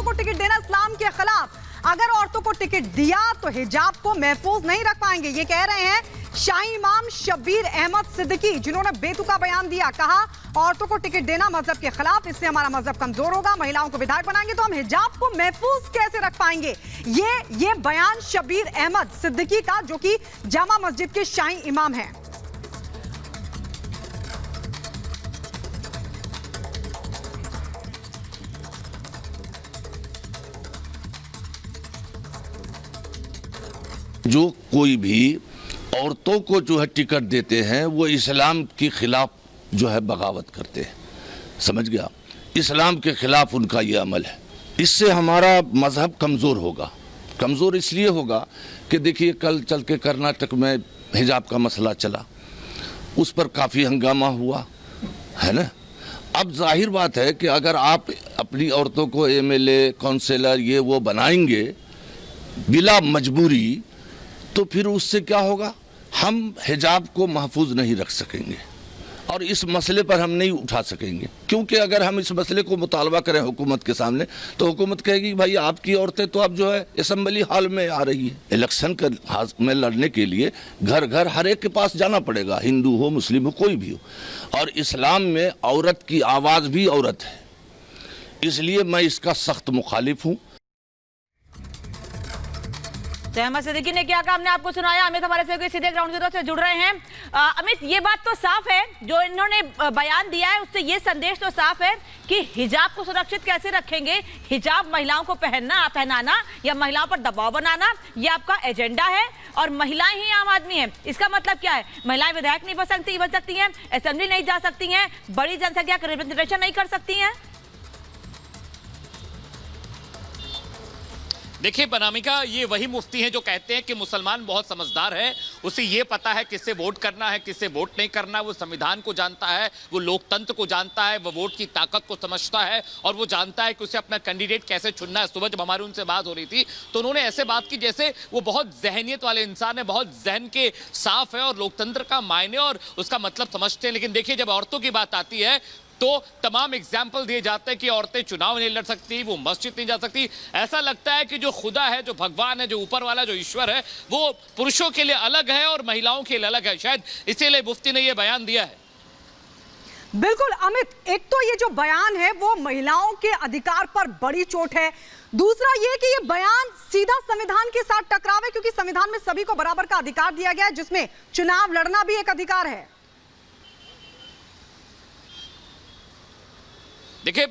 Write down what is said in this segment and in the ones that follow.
औरतों को टिकट देना इस्लाम के खिलाफ। अगर औरतों को टिकट दिया तो हिजाब को महफूज नहीं रख पाएंगे, ये कह रहे हैं शाही इमाम शब्बीर अहमद सिद्दीकी, जिन्होंने बेतुका बयान दिया। कहा औरतों को टिकट देना मजहब के खिलाफ, इससे हमारा मजहब कमजोर होगा। महिलाओं को विधायक बनाएंगे तो हम हिजाब को महफूज कैसे रख पाएंगे। ये बयान शब्बीर अहमद सिद्दीकी का, जो कि जामा मस्जिद के शाही इमाम हैं। जो कोई भी औरतों को जो है टिकट देते हैं वो इस्लाम के खिलाफ जो है बगावत करते हैं, समझ गया। इस्लाम के खिलाफ उनका ये अमल है। इससे हमारा मजहब कमज़ोर होगा। कमज़ोर इसलिए होगा कि देखिए कल चल के कर्नाटक में हिजाब का मसला चला, उस पर काफ़ी हंगामा हुआ है ना। अब जाहिर बात है कि अगर आप अपनी औरतों को एमएलए काउंसिलर ये वो बनाएंगे बिला मजबूरी, तो फिर उससे क्या होगा, हम हिजाब को महफूज नहीं रख सकेंगे और इस मसले पर हम नहीं उठा सकेंगे। क्योंकि अगर हम इस मसले को मुतालबा करें हुकूमत के सामने तो हुकूमत कहेगी भाई आपकी औरतें तो अब जो है असम्बली हाल में आ रही है। इलेक्शन में लड़ने के लिए घर घर हर एक के पास जाना पड़ेगा, हिंदू हो मुस्लिम हो कोई भी हो। और इस्लाम में औरत की आवाज़ भी औरत है, इसलिए मैं इसका सख्त मुखालिफ हूँ। तो अहमद सिद्दीकी ने क्या कहा, हमने आपको सुनाया। अमित हमारे से सीधे ग्राउंड जीरो से जुड़ रहे हैं। अमित, ये बात तो साफ है, जो इन्होंने बयान दिया है उससे ये संदेश तो साफ है कि हिजाब को सुरक्षित कैसे रखेंगे। हिजाब महिलाओं को पहनाना या महिलाओं पर दबाव बनाना, ये आपका एजेंडा है और महिलाएं ही आम आदमी हैं। इसका मतलब क्या है, महिलाएं विधायक नहीं बन सकती हैं, असेंबली नहीं जा सकती हैं, बड़ी जनसंख्या का रिप्रेजेंटेशन नहीं कर सकती हैं। देखिए अनामिका, ये वही मुफ्ती हैं जो कहते हैं कि मुसलमान बहुत समझदार है, उसे ये पता है किससे वोट करना है किससे वोट नहीं करना। वो संविधान को जानता है, वो लोकतंत्र को जानता है, वो वोट की ताकत को समझता है और वो जानता है कि उसे अपना कैंडिडेट कैसे चुनना है। सुबह जब हमारी उनसे बात हो रही थी तो उन्होंने ऐसे बात की जैसे वो बहुत जहनियत वाले इंसान है, बहुत जहन के साफ है और लोकतंत्र का मायने और उसका मतलब समझते हैं। लेकिन देखिए जब औरतों की बात आती है तो तमाम एग्जाम्पल दिए जाते हैं कि औरतें चुनाव नहीं लड़ सकती, वो मस्जिद नहीं जा सकती। ऐसा लगता है कि जो खुदा है, जो भगवान है, जो ऊपर वाला, जो ईश्वर है, वो पुरुषों के लिए अलग है और महिलाओं के लिए अलग है। शायद इसीलिए मुफ्ती ने यह बयान दिया है। बिल्कुल अमित, एक तो ये जो बयान है वो महिलाओं के अधिकार पर बड़ी चोट है। दूसरा ये कि ये बयान सीधा संविधान के साथ टकराव है, क्योंकि संविधान में सभी को बराबर का अधिकार दिया गया है, जिसमें चुनाव लड़ना भी एक अधिकार है। देखिए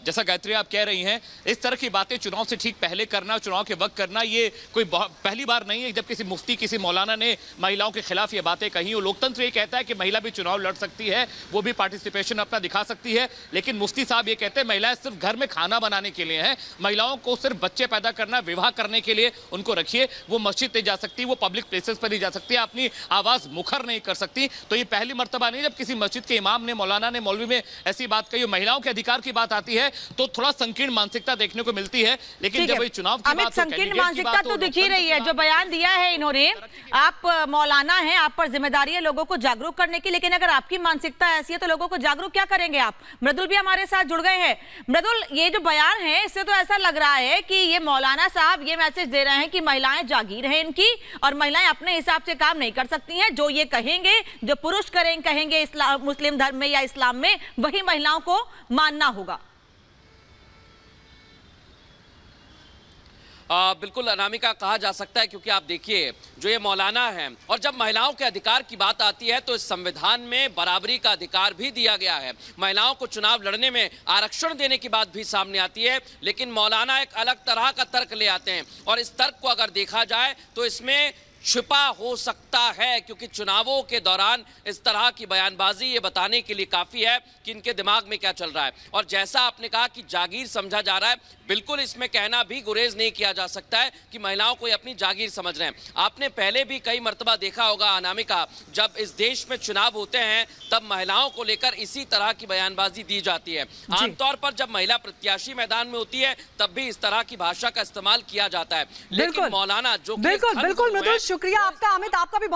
जैसा गायत्री आप कह रही हैं, इस तरह की बातें चुनाव से ठीक पहले करना, चुनाव के वक्त करना, ये कोई पहली बार नहीं है जब किसी मुफ्ती किसी मौलाना ने महिलाओं के खिलाफ ये बातें कही। और लोकतंत्र ये कहता है कि महिला भी चुनाव लड़ सकती है, वो भी पार्टिसिपेशन अपना दिखा सकती है। लेकिन मुफ्ती साहब ये कहते हैं महिलाएं सिर्फ घर में खाना बनाने के लिए हैं, महिलाओं को सिर्फ बच्चे पैदा करना, विवाह करने के लिए उनको रखिए। वो मस्जिद नहीं जा सकती, वो पब्लिक प्लेसेस पर नहीं जा सकती, अपनी आवाज़ मुखर नहीं कर सकती। तो ये पहली मर्तबा नहीं जब किसी मस्जिद के इमाम ने, मौलाना ने, मौलवी में ऐसी बात कही। महिलाओं के अधिकार की बात आती है तो थोड़ा संकीर्ण मानसिकता देखने को मिलती है। लेकिन जब चुनाव की बात, संकीर्ण मानसिकता तो दिख ही रही है। जो बयान दिया है इन्होंने, आप मौलाना हैं, आप पर जिम्मेदारी है लोगों को जागरूक करने की, लेकिन अगर आपकी मानसिकता ऐसी है तो लोगों को जागरूक क्या करेंगे आप। मृदुल भी हमारे साथ जुड़ गए हैं। मृदुल, ये जो बयान है इससे तो ऐसा लग रहा है कि ये मौलाना साहब ये मैसेज दे रहे हैं कि महिलाएं जागीर है इनकी और महिलाएं अपने हिसाब से काम नहीं कर सकती हैं। जो ये कहेंगे, जो पुरुष कहेंगे इस्लाम, मुस्लिम धर्म में या इस्लाम में, वही महिलाओं को मानना होगा। बिल्कुल अनामिका, कहा जा सकता है, क्योंकि आप देखिए जो ये मौलाना हैं और जब महिलाओं के अधिकार की बात आती है तो इस संविधान में बराबरी का अधिकार भी दिया गया है। महिलाओं को चुनाव लड़ने में आरक्षण देने की बात भी सामने आती है। लेकिन मौलाना एक अलग तरह का तर्क ले आते हैं और इस तर्क को अगर देखा जाए तो इसमें छिपा हो सकता है, क्योंकि चुनावों के दौरान इस तरह की बयानबाजी ये बताने के लिए काफ़ी है कि इनके दिमाग में क्या चल रहा है। और जैसा आपने कहा कि जागीर समझा जा रहा है, बिल्कुल इसमें कहना भी गुरेज नहीं किया जा सकता है कि महिलाओं को अपनी जागीर समझ रहे हैं। आपने पहले भी कई मर्तबा देखा होगा अनामिका, जब इस देश में चुनाव होते हैं तब महिलाओं को लेकर इसी तरह की बयानबाजी दी जाती है। आमतौर पर जब महिला प्रत्याशी मैदान में होती है तब भी इस तरह की भाषा का इस्तेमाल किया जाता है। लेकिन मौलाना जो बिल्कुल मृदुल, शुक्रिया आपका अमित, आपका भी बहुत